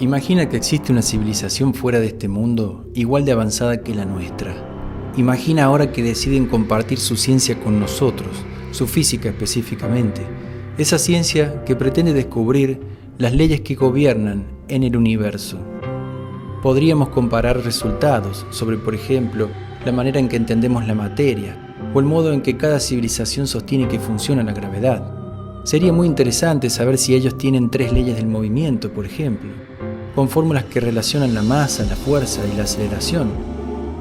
Imagina que existe una civilización fuera de este mundo igual de avanzada que la nuestra. Imagina ahora que deciden compartir su ciencia con nosotros, su física específicamente. Esa ciencia que pretende descubrir las leyes que gobiernan en el universo. Podríamos comparar resultados sobre, por ejemplo, la manera en que entendemos la materia o el modo en que cada civilización sostiene que funciona la gravedad. Sería muy interesante saber si ellos tienen 3 leyes del movimiento, por ejemplo, con fórmulas que relacionan la masa, la fuerza y la aceleración,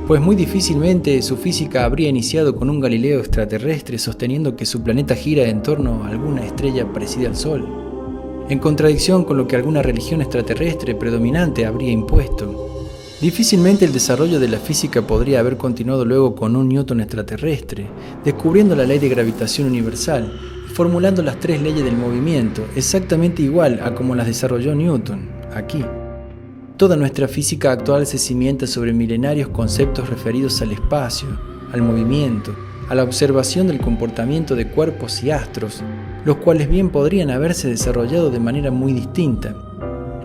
pues muy difícilmente su física habría iniciado con un Galileo extraterrestre sosteniendo que su planeta gira en torno a alguna estrella parecida al Sol, en contradicción con lo que alguna religión extraterrestre predominante habría impuesto. Difícilmente el desarrollo de la física podría haber continuado luego con un Newton extraterrestre, descubriendo la ley de gravitación universal y formulando las 3 leyes del movimiento, exactamente igual a como las desarrolló Newton, aquí. Toda nuestra física actual se cimienta sobre milenarios conceptos referidos al espacio, al movimiento, a la observación del comportamiento de cuerpos y astros, los cuales bien podrían haberse desarrollado de manera muy distinta.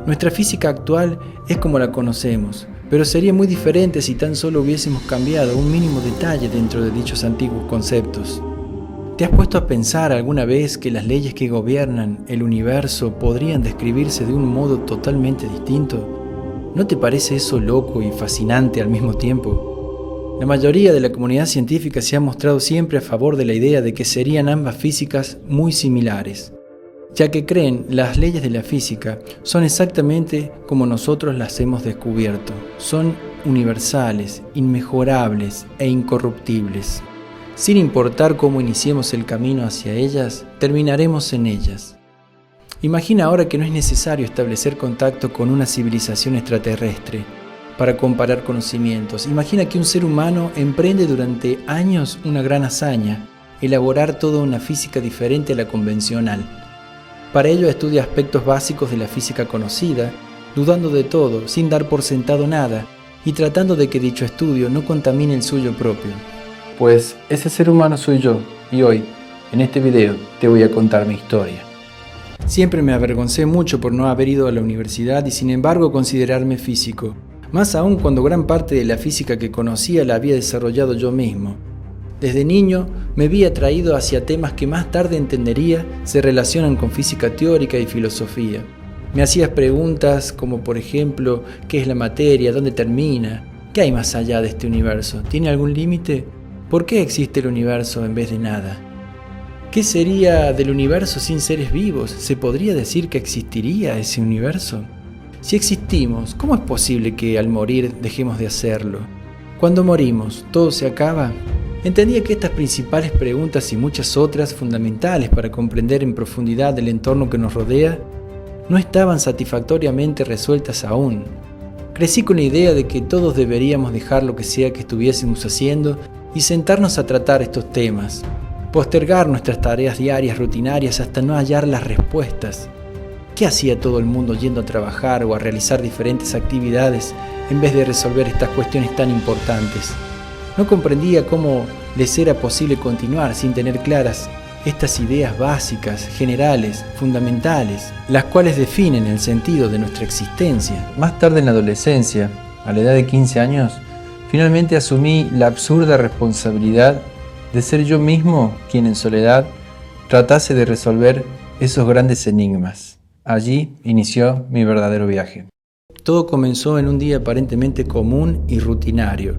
Nuestra física actual es como la conocemos, pero sería muy diferente si tan solo hubiésemos cambiado un mínimo detalle dentro de dichos antiguos conceptos. ¿Te has puesto a pensar alguna vez que las leyes que gobiernan el universo podrían describirse de un modo totalmente distinto? ¿No te parece eso loco y fascinante al mismo tiempo? La mayoría de la comunidad científica se ha mostrado siempre a favor de la idea de que serían ambas físicas muy similares, ya que creen las leyes de la física son exactamente como nosotros las hemos descubierto. Son universales, inmejorables e incorruptibles. Sin importar cómo iniciemos el camino hacia ellas, terminaremos en ellas. Imagina ahora que no es necesario establecer contacto con una civilización extraterrestre para comparar conocimientos. Imagina que un ser humano emprende durante años una gran hazaña, elaborar toda una física diferente a la convencional. Para ello estudia aspectos básicos de la física conocida, dudando de todo, sin dar por sentado nada, y tratando de que dicho estudio no contamine el suyo propio. Pues ese ser humano soy yo, y hoy, en este video, te voy a contar mi historia. Siempre me avergoncé mucho por no haber ido a la universidad y sin embargo considerarme físico, más aún cuando gran parte de la física que conocía la había desarrollado yo mismo. Desde niño me vi atraído hacia temas que más tarde entendería se relacionan con física teórica y filosofía. Me hacías preguntas como por ejemplo, ¿qué es la materia? ¿Dónde termina? ¿Qué hay más allá de este universo? ¿Tiene algún límite? ¿Por qué existe el universo en vez de nada? ¿Qué sería del universo sin seres vivos? ¿Se podría decir que existiría ese universo? Si existimos, ¿cómo es posible que al morir dejemos de hacerlo? Cuando morimos, ¿todo se acaba? Entendía que estas principales preguntas y muchas otras fundamentales para comprender en profundidad el entorno que nos rodea no estaban satisfactoriamente resueltas aún. Crecí con la idea de que todos deberíamos dejar lo que sea que estuviésemos haciendo y sentarnos a tratar estos temas. Postergar nuestras tareas diarias rutinarias hasta no hallar las respuestas. ¿Qué hacía todo el mundo yendo a trabajar o a realizar diferentes actividades en vez de resolver estas cuestiones tan importantes? No comprendía cómo les era posible continuar sin tener claras estas ideas básicas, generales, fundamentales, las cuales definen el sentido de nuestra existencia. Más tarde en la adolescencia, a la edad de 15 años, finalmente asumí la absurda responsabilidad de ser yo mismo quien en soledad tratase de resolver esos grandes enigmas. Allí inició mi verdadero viaje. Todo comenzó en un día aparentemente común y rutinario.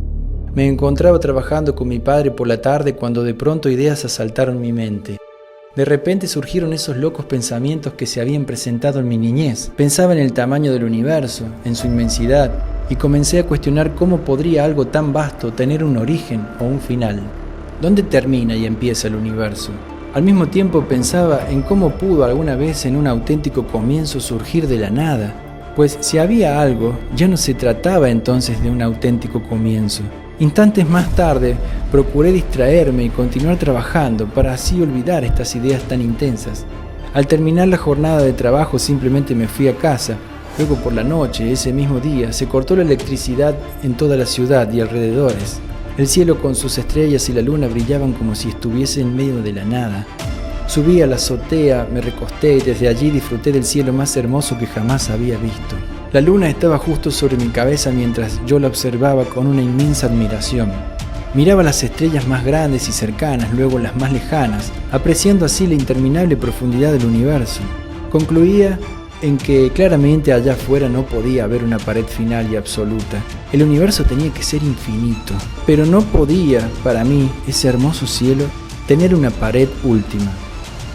Me encontraba trabajando con mi padre por la tarde cuando de pronto ideas asaltaron mi mente. De repente surgieron esos locos pensamientos que se habían presentado en mi niñez. Pensaba en el tamaño del universo, en su inmensidad, y comencé a cuestionar cómo podría algo tan vasto tener un origen o un final. ¿Dónde termina y empieza el universo? Al mismo tiempo pensaba en cómo pudo alguna vez en un auténtico comienzo surgir de la nada, pues si había algo, ya no se trataba entonces de un auténtico comienzo. Instantes más tarde, procuré distraerme y continuar trabajando para así olvidar estas ideas tan intensas. Al terminar la jornada de trabajo simplemente me fui a casa. Luego por la noche, ese mismo día, se cortó la electricidad en toda la ciudad y alrededores. El cielo con sus estrellas y la luna brillaban como si estuviese en medio de la nada. Subí a la azotea, me recosté y desde allí disfruté del cielo más hermoso que jamás había visto. La luna estaba justo sobre mi cabeza mientras yo la observaba con una inmensa admiración. Miraba las estrellas más grandes y cercanas, luego las más lejanas, apreciando así la interminable profundidad del universo. Concluía en que claramente allá afuera no podía haber una pared final y absoluta. El universo tenía que ser infinito, pero no podía, para mí, ese hermoso cielo, tener una pared última.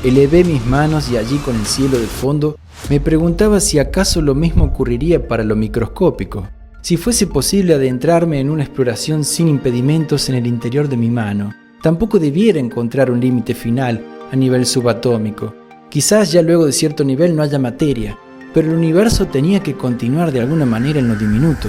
Elevé mis manos y allí con el cielo de fondo me preguntaba si acaso lo mismo ocurriría para lo microscópico. Si fuese posible adentrarme en una exploración sin impedimentos en el interior de mi mano, tampoco debiera encontrar un límite final a nivel subatómico. Quizás ya luego de cierto nivel no haya materia, pero el universo tenía que continuar de alguna manera en lo diminuto.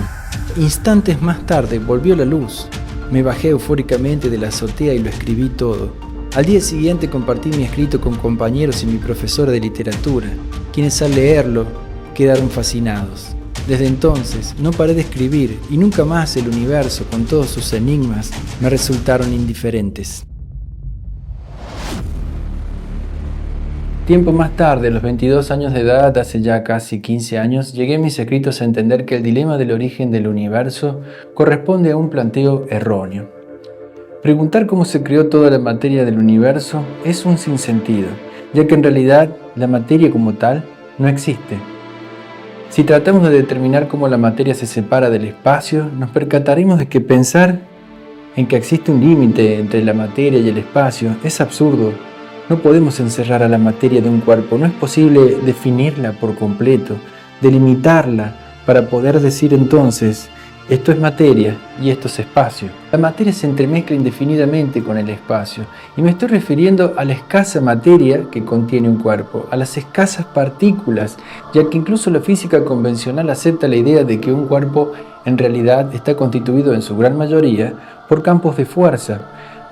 Instantes más tarde volvió la luz. Me bajé eufóricamente de la azotea y lo escribí todo. Al día siguiente compartí mi escrito con compañeros y mi profesora de literatura, quienes al leerlo quedaron fascinados. Desde entonces no paré de escribir y nunca más el universo con todos sus enigmas me resultaron indiferentes. Tiempo más tarde, a los 22 años de edad, hace ya casi 15 años, llegué en mis escritos a entender que el dilema del origen del universo corresponde a un planteo erróneo. Preguntar cómo se creó toda la materia del universo es un sinsentido, ya que en realidad la materia como tal no existe. Si tratamos de determinar cómo la materia se separa del espacio, nos percataremos de que pensar en que existe un límite entre la materia y el espacio es absurdo. No podemos encerrar a la materia de un cuerpo, no es posible definirla por completo, delimitarla para poder decir entonces, esto es materia y esto es espacio. La materia se entremezcla indefinidamente con el espacio y me estoy refiriendo a la escasa materia que contiene un cuerpo, a las escasas partículas, ya que incluso la física convencional acepta la idea de que un cuerpo en realidad está constituido en su gran mayoría por campos de fuerza,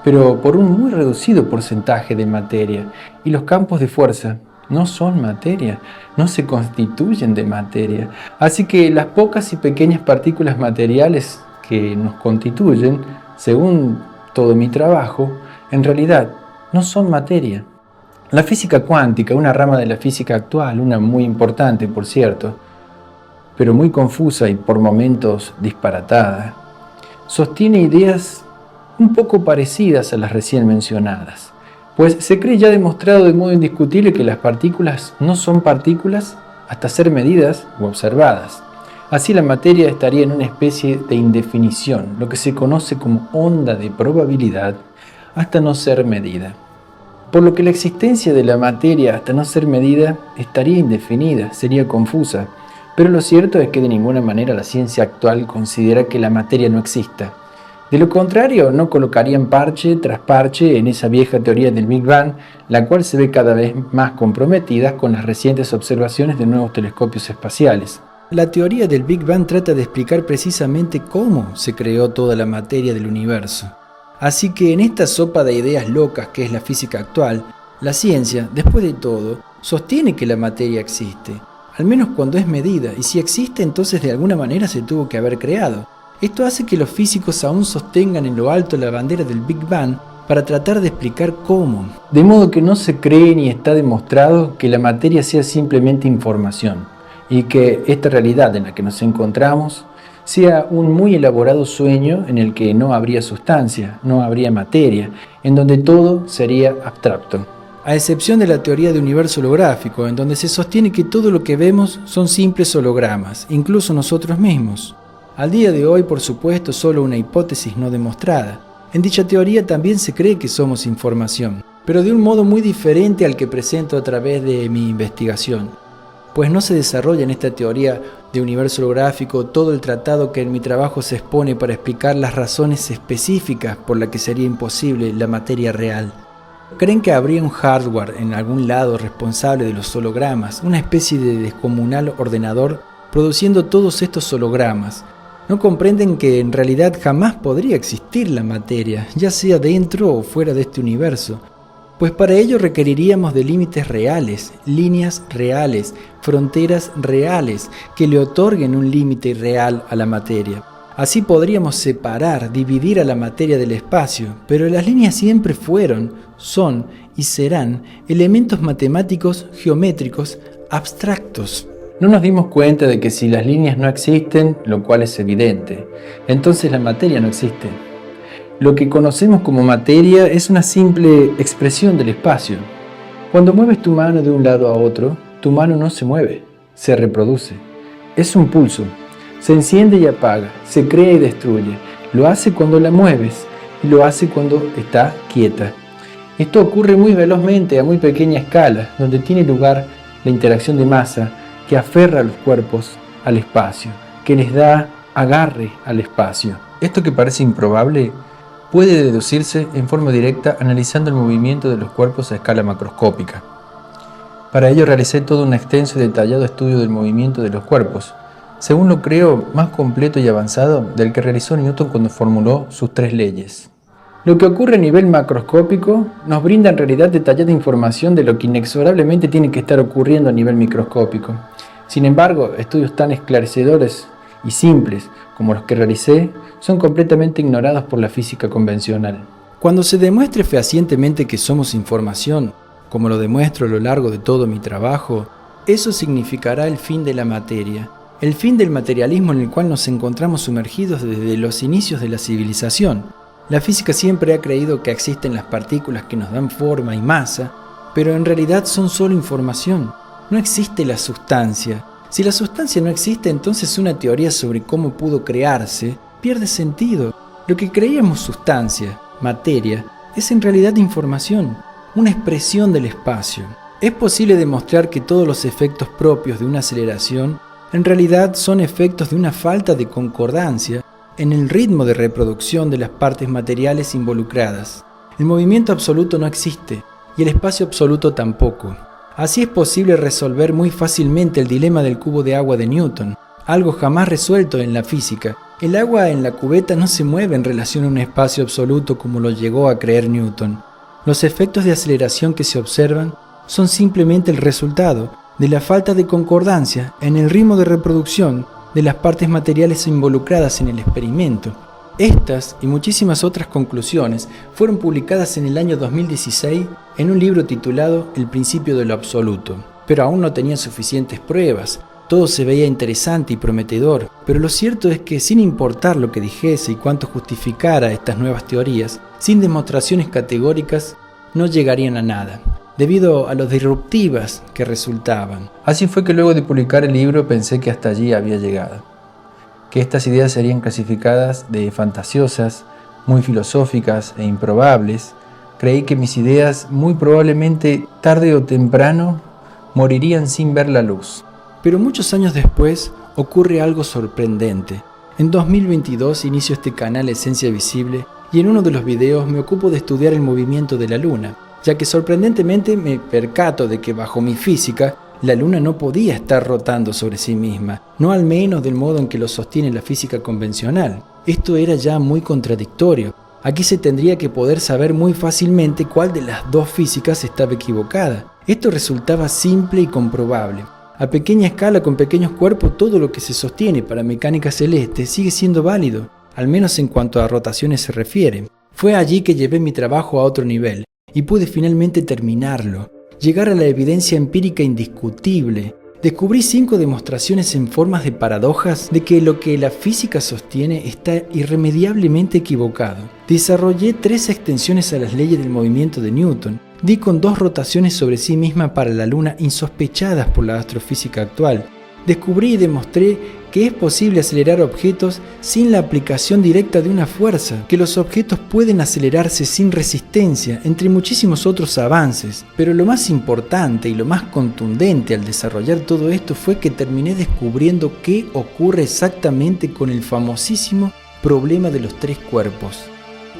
pero por un muy reducido porcentaje de materia, y los campos de fuerza no son materia, no se constituyen de materia. Así que las pocas y pequeñas partículas materiales que nos constituyen, según todo mi trabajo, en realidad no son materia. La física cuántica, una rama de la física actual, una muy importante por cierto, pero muy confusa y por momentos disparatada, sostiene ideas un poco parecidas a las recién mencionadas. Pues se cree ya demostrado de modo indiscutible que las partículas no son partículas hasta ser medidas o observadas. Así la materia estaría en una especie de indefinición, lo que se conoce como onda de probabilidad, hasta no ser medida. Por lo que la existencia de la materia hasta no ser medida estaría indefinida, sería confusa. Pero lo cierto es que de ninguna manera la ciencia actual considera que la materia no exista. De lo contrario, no colocarían parche tras parche en esa vieja teoría del Big Bang, la cual se ve cada vez más comprometida con las recientes observaciones de nuevos telescopios espaciales. La teoría del Big Bang trata de explicar precisamente cómo se creó toda la materia del universo. Así que en esta sopa de ideas locas que es la física actual, la ciencia, después de todo, sostiene que la materia existe, al menos cuando es medida, y si existe entonces de alguna manera se tuvo que haber creado. Esto hace que los físicos aún sostengan en lo alto la bandera del Big Bang para tratar de explicar cómo. De modo que no se cree ni está demostrado que la materia sea simplemente información y que esta realidad en la que nos encontramos sea un muy elaborado sueño en el que no habría sustancia, no habría materia, en donde todo sería abstracto. A excepción de la teoría de universo holográfico, en donde se sostiene que todo lo que vemos son simples hologramas, incluso nosotros mismos. Al día de hoy, por supuesto, solo una hipótesis no demostrada. En dicha teoría también se cree que somos información, pero de un modo muy diferente al que presento a través de mi investigación. Pues no se desarrolla en esta teoría de universo holográfico todo el tratado que en mi trabajo se expone para explicar las razones específicas por las que sería imposible la materia real. Creen que habría un hardware en algún lado responsable de los hologramas, una especie de descomunal ordenador produciendo todos estos hologramas. No comprenden que en realidad jamás podría existir la materia, ya sea dentro o fuera de este universo, pues para ello requeriríamos de límites reales, líneas reales, fronteras reales, que le otorguen un límite real a la materia. Así podríamos separar, dividir a la materia del espacio, pero las líneas siempre fueron, son y serán elementos matemáticos geométricos abstractos. No nos dimos cuenta de que si las líneas no existen, lo cual es evidente, entonces la materia no existe. Lo que conocemos como materia es una simple expresión del espacio. Cuando mueves tu mano de un lado a otro, tu mano no se mueve, se reproduce. Es un pulso. Se enciende y apaga, se crea y destruye. Lo hace cuando la mueves y lo hace cuando está quieta. Esto ocurre muy velozmente a muy pequeña escala, donde tiene lugar la interacción de masa que aferra a los cuerpos al espacio, que les da agarre al espacio. Esto que parece improbable puede deducirse en forma directa analizando el movimiento de los cuerpos a escala macroscópica. Para ello realicé todo un extenso y detallado estudio del movimiento de los cuerpos, según lo creo más completo y avanzado del que realizó Newton cuando formuló sus 3 leyes. Lo que ocurre a nivel macroscópico nos brinda en realidad detallada información de lo que inexorablemente tiene que estar ocurriendo a nivel microscópico. Sin embargo, estudios tan esclarecedores y simples como los que realicé son completamente ignorados por la física convencional. Cuando se demuestre fehacientemente que somos información, como lo demuestro a lo largo de todo mi trabajo, eso significará el fin de la materia, el fin del materialismo en el cual nos encontramos sumergidos desde los inicios de la civilización. La física siempre ha creído que existen las partículas que nos dan forma y masa, pero en realidad son solo información. No existe la sustancia. Si la sustancia no existe, entonces una teoría sobre cómo pudo crearse pierde sentido. Lo que creíamos sustancia, materia, es en realidad información, una expresión del espacio. Es posible demostrar que todos los efectos propios de una aceleración en realidad son efectos de una falta de concordancia en el ritmo de reproducción de las partes materiales involucradas. El movimiento absoluto no existe y el espacio absoluto tampoco. Así es posible resolver muy fácilmente el dilema del cubo de agua de Newton, algo jamás resuelto en la física. El agua en la cubeta no se mueve en relación a un espacio absoluto como lo llegó a creer Newton. Los efectos de aceleración que se observan son simplemente el resultado de la falta de concordancia en el ritmo de reproducción de las partes materiales involucradas en el experimento. Estas y muchísimas otras conclusiones fueron publicadas en el año 2016 en un libro titulado El principio de lo absoluto, pero aún no tenía suficientes pruebas. Todo se veía interesante y prometedor, pero lo cierto es que sin importar lo que dijese y cuánto justificara estas nuevas teorías, sin demostraciones categóricas no llegarían a nada, debido a lo disruptivas que resultaban. Así fue que luego de publicar el libro pensé que hasta allí había llegado, que estas ideas serían clasificadas de fantasiosas, muy filosóficas e improbables. Creí que mis ideas muy probablemente tarde o temprano morirían sin ver la luz. Pero muchos años después ocurre algo sorprendente. En 2022 inicio este canal Esencia Visible y en uno de los videos me ocupo de estudiar el movimiento de la Luna, ya que sorprendentemente me percato de que bajo mi física la Luna no podía estar rotando sobre sí misma, no al menos del modo en que lo sostiene la física convencional. Esto era ya muy contradictorio. Aquí se tendría que poder saber muy fácilmente cuál de las dos físicas estaba equivocada. Esto resultaba simple y comprobable. A pequeña escala, con pequeños cuerpos, todo lo que se sostiene para mecánica celeste sigue siendo válido, al menos en cuanto a rotaciones se refiere. Fue allí que llevé mi trabajo a otro nivel y pude finalmente terminarlo, llegar a la evidencia empírica indiscutible. Descubrí 5 demostraciones en formas de paradojas de que lo que la física sostiene está irremediablemente equivocado. Desarrollé 3 extensiones a las leyes del movimiento de Newton. Di con 2 rotaciones sobre sí misma para la Luna insospechadas por la astrofísica actual. Descubrí y demostré que es posible acelerar objetos sin la aplicación directa de una fuerza, que los objetos pueden acelerarse sin resistencia, entre muchísimos otros avances. Pero lo más importante y lo más contundente al desarrollar todo esto fue que terminé descubriendo qué ocurre exactamente con el famosísimo problema de los 3 cuerpos.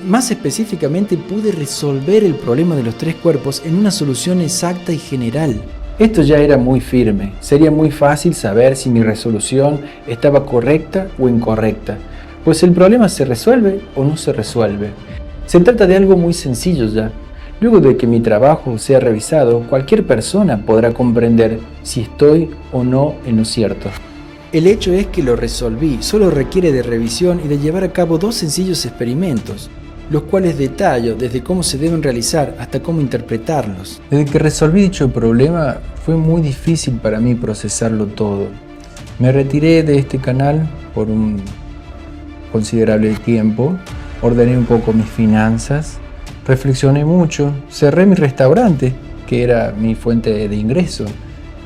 Más específicamente, pude resolver el problema de los 3 cuerpos en una solución exacta y general. Esto ya era muy firme. Sería muy fácil saber si mi resolución estaba correcta o incorrecta, pues el problema se resuelve o no se resuelve. Se trata de algo muy sencillo ya. Luego de que mi trabajo sea revisado, cualquier persona podrá comprender si estoy o no en lo cierto. El hecho es que lo resolví, solo requiere de revisión y de llevar a cabo 2 sencillos experimentos. los cuales detallo desde cómo se deben realizar hasta cómo interpretarlos. Desde que resolví dicho problema fue muy difícil para mí procesarlo todo. Me retiré de este canal por un considerable tiempo, ordené un poco mis finanzas, reflexioné mucho, cerré mi restaurante, que era mi fuente de ingreso.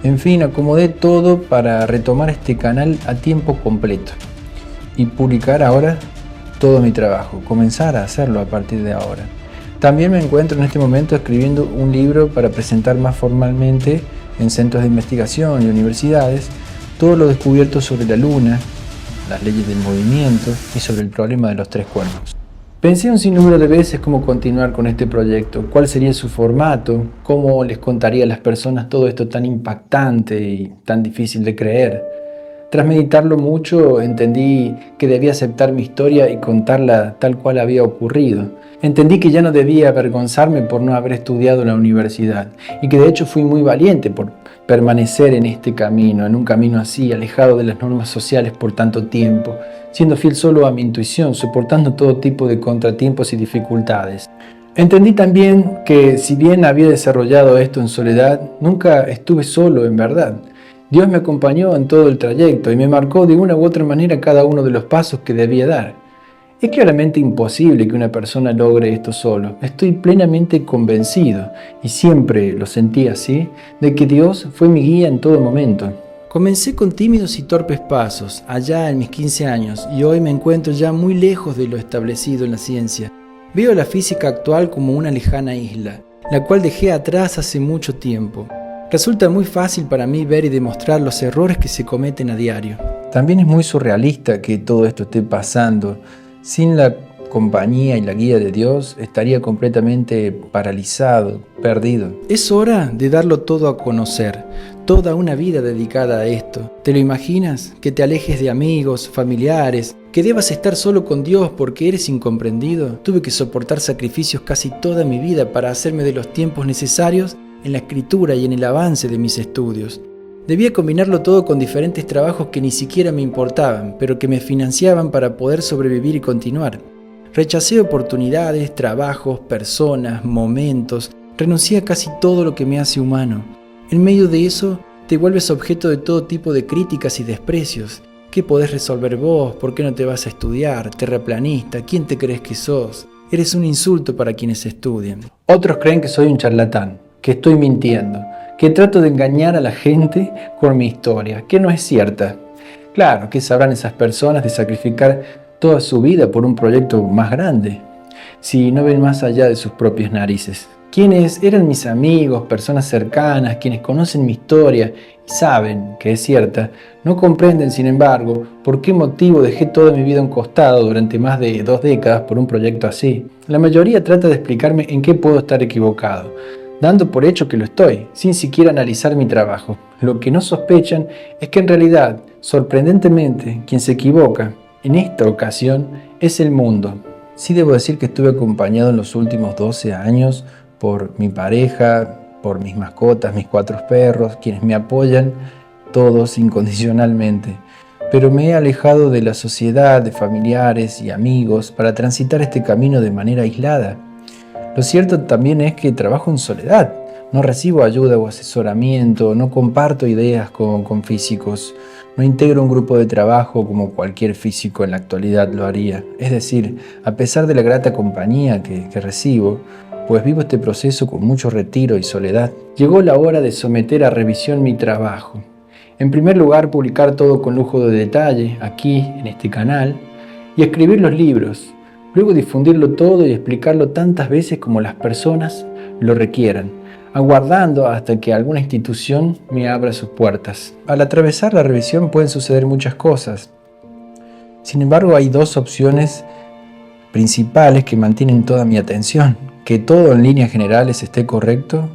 En fin, acomodé todo para retomar este canal a tiempo completo y publicar ahora todo mi trabajo, comenzar a hacerlo a partir de ahora. También me encuentro en este momento escribiendo un libro para presentar más formalmente en centros de investigación y universidades todo lo descubierto sobre la luna, las leyes del movimiento y sobre el problema de los tres cuernos. Pensé un sinnúmero de veces cómo continuar con este proyecto, cuál sería su formato, cómo les contaría a las personas todo esto tan impactante y tan difícil de creer. Tras meditarlo mucho, entendí que debía aceptar mi historia y contarla tal cual había ocurrido. Entendí que ya no debía avergonzarme por no haber estudiado en la universidad y que de hecho fui muy valiente por permanecer en este camino, en un camino así, alejado de las normas sociales por tanto tiempo, siendo fiel solo a mi intuición, soportando todo tipo de contratiempos y dificultades. Entendí también que si bien había desarrollado esto en soledad, nunca estuve solo en verdad. Dios me acompañó en todo el trayecto y me marcó de una u otra manera cada uno de los pasos que debía dar. Es claramente imposible que una persona logre esto solo. Estoy plenamente convencido, y siempre lo sentí así, de que Dios fue mi guía en todo momento. Comencé con tímidos y torpes pasos, allá en mis 15 años, y hoy me encuentro ya muy lejos de lo establecido en la ciencia. Veo la física actual como una lejana isla, la cual dejé atrás hace mucho tiempo. Resulta muy fácil para mí ver y demostrar los errores que se cometen a diario. También es muy surrealista que todo esto esté pasando. Sin la compañía y la guía de Dios estaría completamente paralizado, perdido. Es hora de darlo todo a conocer, toda una vida dedicada a esto. ¿Te lo imaginas? Que te alejes de amigos, familiares, que debas estar solo con Dios porque eres incomprendido. Tuve que soportar sacrificios casi toda mi vida para hacerme de los tiempos necesarios en la escritura y en el avance de mis estudios. Debía combinarlo todo con diferentes trabajos que ni siquiera me importaban, pero que me financiaban para poder sobrevivir y continuar. Rechacé oportunidades, trabajos, personas, momentos, renuncié a casi todo lo que me hace humano. En medio de eso, te vuelves objeto de todo tipo de críticas y desprecios. ¿Qué podés resolver vos? ¿Por qué no te vas a estudiar? ¿Terraplanista? ¿Quién te crees que sos? Eres un insulto para quienes estudian. Otros creen que soy un charlatán, que estoy mintiendo, que trato de engañar a la gente con mi historia, que no es cierta. Claro, ¿qué sabrán esas personas de sacrificar toda su vida por un proyecto más grande, si no ven más allá de sus propias narices? Quienes eran mis amigos, personas cercanas, quienes conocen mi historia y saben que es cierta, no comprenden, sin embargo, por qué motivo dejé toda mi vida a un costado durante más de 2 décadas por un proyecto así. La mayoría trata de explicarme en qué puedo estar equivocado, dando por hecho que lo estoy, sin siquiera analizar mi trabajo. Lo que no sospechan es que en realidad, sorprendentemente, quien se equivoca en esta ocasión es el mundo. Sí debo decir que estuve acompañado en los últimos 12 años por mi pareja, por mis mascotas, mis 4 perros, quienes me apoyan, todos incondicionalmente. Pero me he alejado de la sociedad, de familiares y amigos para transitar este camino de manera aislada. Lo cierto también es que trabajo en soledad, no recibo ayuda o asesoramiento, no comparto ideas con físicos, no integro un grupo de trabajo como cualquier físico en la actualidad lo haría. Es decir, a pesar de la grata compañía que recibo, pues vivo este proceso con mucho retiro y soledad, llegó la hora de someter a revisión mi trabajo. En primer lugar, publicar todo con lujo de detalle, aquí, en este canal, y escribir los libros. Luego difundirlo todo y explicarlo tantas veces como las personas lo requieran, aguardando hasta que alguna institución me abra sus puertas. Al atravesar la revisión pueden suceder muchas cosas. Sin embargo, hay 2 opciones principales que mantienen toda mi atención: que todo en líneas generales esté correcto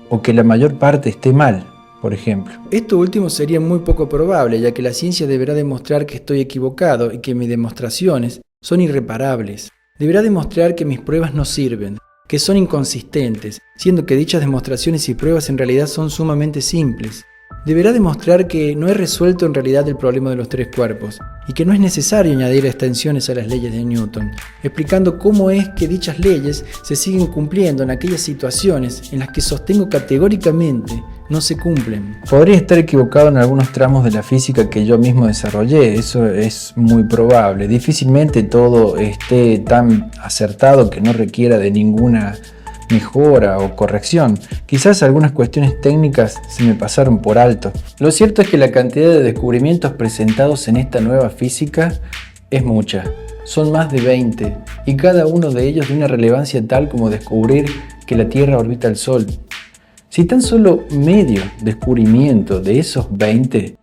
o que la mayor parte esté mal, por ejemplo. Esto último sería muy poco probable, ya que la ciencia deberá demostrar que estoy equivocado y que mis demostraciones son irreparables. Deberá demostrar que mis pruebas no sirven, que son inconsistentes, siendo que dichas demostraciones y pruebas en realidad son sumamente simples. deberá demostrar que no he resuelto en realidad el problema de los tres cuerpos y que no es necesario añadir extensiones a las leyes de Newton, explicando cómo es que dichas leyes se siguen cumpliendo en aquellas situaciones en las que sostengo categóricamente no se cumplen. Podría estar equivocado en algunos tramos de la física que yo mismo desarrollé, eso es muy probable. Difícilmente todo esté tan acertado que no requiera de ninguna mejora o corrección. Quizás algunas cuestiones técnicas se me pasaron por alto. Lo cierto es que la cantidad de descubrimientos presentados en esta nueva física es mucha. Son más de 20 y cada uno de ellos de una relevancia tal como descubrir que la Tierra orbita el Sol. Si tan solo medio descubrimiento de esos 20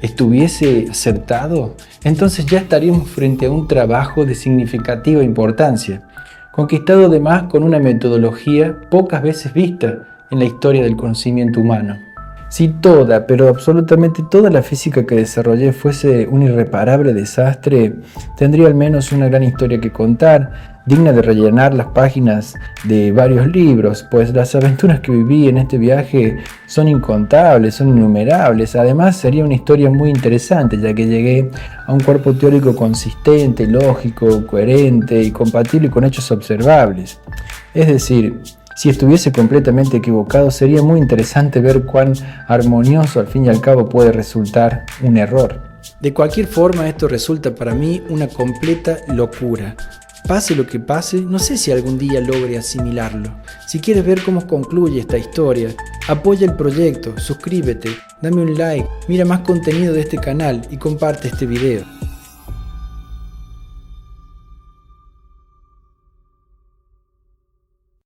estuviese acertado, entonces ya estaríamos frente a un trabajo de significativa importancia, conquistado además con una metodología pocas veces vista en la historia del conocimiento humano. Si toda, pero absolutamente toda la física que desarrollé fuese un irreparable desastre, tendría al menos una gran historia que contar, digna de rellenar las páginas de varios libros, pues las aventuras que viví en este viaje son incontables, son innumerables. Además sería una historia muy interesante, ya que llegué a un cuerpo teórico consistente, lógico, coherente y compatible con hechos observables. Es decir, si estuviese completamente equivocado, sería muy interesante ver cuán armonioso al fin y al cabo puede resultar un error. De cualquier forma, esto resulta para mí una completa locura. Pase lo que pase, no sé si algún día logre asimilarlo. Si quieres ver cómo concluye esta historia, apoya el proyecto, suscríbete, dame un like, mira más contenido de este canal y comparte este video.